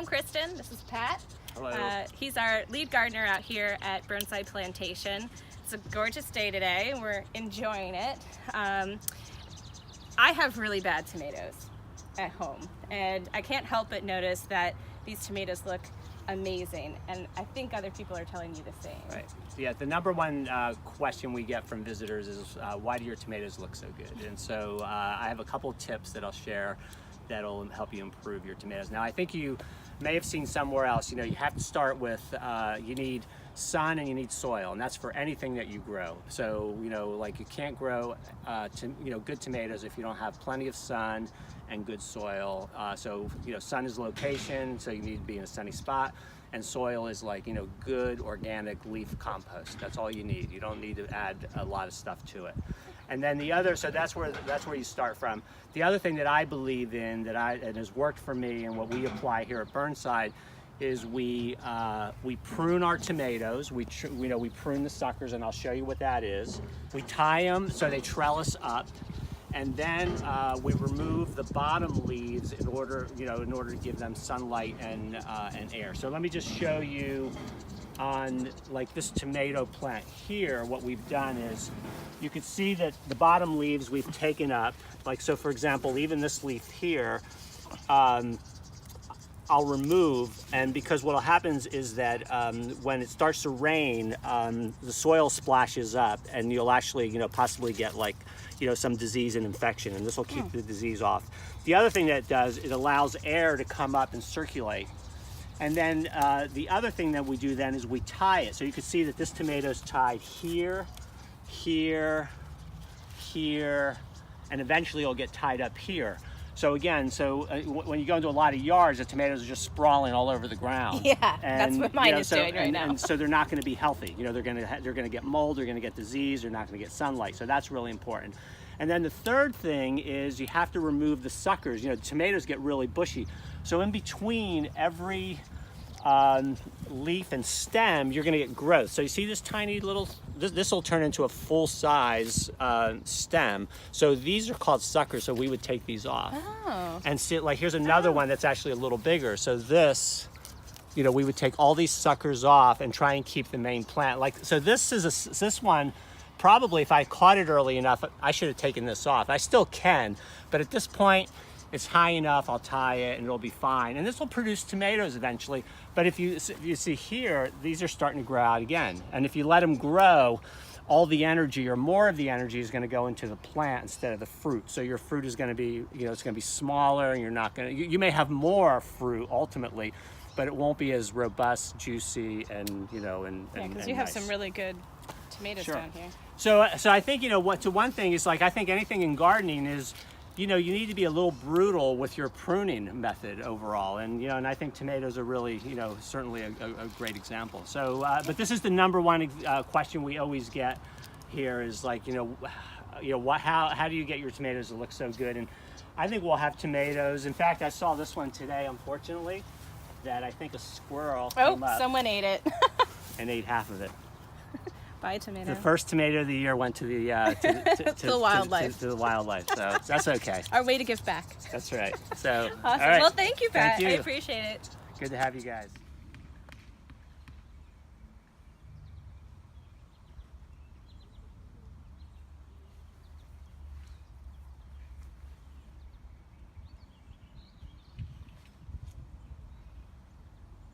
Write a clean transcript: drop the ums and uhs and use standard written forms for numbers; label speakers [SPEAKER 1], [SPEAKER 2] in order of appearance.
[SPEAKER 1] I'm Kristen. This is Pat.
[SPEAKER 2] Hello.
[SPEAKER 1] He's our lead gardener out here at Burnside Plantation. It's a gorgeous day today. We're enjoying it. I have really bad tomatoes at home, and I can't help but notice that these tomatoes look amazing, and I think other people are telling you the same.
[SPEAKER 2] Right. Yeah, the number one question we get from visitors is why do your tomatoes look so good? And so I have a couple tips that I'll share that'll help you improve your tomatoes. Now, I think you may have seen somewhere else, you have to start with, you need sun and you need soil, and that's for anything that you grow. So, like you can't grow, good tomatoes if you don't have plenty of sun and good soil. Sun is location, so you need to be in a sunny spot, and soil is like, good organic leaf compost. That's all you need. You don't need to add a lot of stuff to it. And then the other, so that's where you start from. The other thing that I believe in and has worked for me, and what we apply here at Burnside, is we prune our tomatoes. We prune the suckers, and I'll show you what that is. We tie them so they trellis up, and then we remove the bottom leaves in order to give them sunlight and air. So let me just show you on like this tomato plant here. What we've done is you can see that the bottom leaves we've taken up. Like, so for example, even this leaf here, I'll remove, and because what happens is that when it starts to rain, the soil splashes up, and you'll actually, possibly get like, some disease and infection, and this will keep the disease off. The other thing that it does, it allows air to come up and circulate. And then the other thing that we do then is we tie it. So you can see that this tomato is tied here, here, here, and eventually it'll get tied up here. So again, when you go into a lot of yards, the tomatoes are just sprawling all over the ground.
[SPEAKER 1] Yeah, that's what mine is doing right now.
[SPEAKER 2] And so they're not going to be healthy. They're going to get mold, they're going to get disease, they're not going to get sunlight. So that's really important. And then the third thing is you have to remove the suckers. Tomatoes get really bushy. So in between every leaf and stem, you're going to get growth. So you see this tiny little, this will turn into a full-size stem. So these are called suckers, so we would take these off.
[SPEAKER 1] Oh. And
[SPEAKER 2] see, like here's another one that's actually a little bigger. So this, we would take all these suckers off and try and keep the main plant. So this one, probably if I caught it early enough, I should have taken this off. I still can, but at this point, it's high enough, I'll tie it and it'll be fine. And this will produce tomatoes eventually. But if you see here, these are starting to grow out again. And if you let them grow, all the energy or more of the energy is going to go into the plant instead of the fruit. So your fruit is going to be, it's going to be smaller, and you're not going to, you may have more fruit ultimately, but it won't be as robust, juicy, and,
[SPEAKER 1] because you have some really good tomatoes down here.
[SPEAKER 2] So I think, one thing is, like, I think anything in gardening is, you need to be a little brutal with your pruning method overall. And, and I think tomatoes are really, certainly a great example. So, but this is the number one question we always get here is like, how do you get your tomatoes to look so good? And I think we'll have tomatoes. In fact, I saw this one today, unfortunately, that I think a squirrel came up.
[SPEAKER 1] Someone ate it.
[SPEAKER 2] And ate half of it.
[SPEAKER 1] Buy a tomato.
[SPEAKER 2] The first tomato of the year went to the
[SPEAKER 1] to the wildlife.
[SPEAKER 2] To the wildlife, so that's okay.
[SPEAKER 1] Our way to give back.
[SPEAKER 2] That's right. So,
[SPEAKER 1] awesome.
[SPEAKER 2] All right.
[SPEAKER 1] Well, thank you, Pat.
[SPEAKER 2] Thank you.
[SPEAKER 1] I appreciate it.
[SPEAKER 2] Good to have you guys.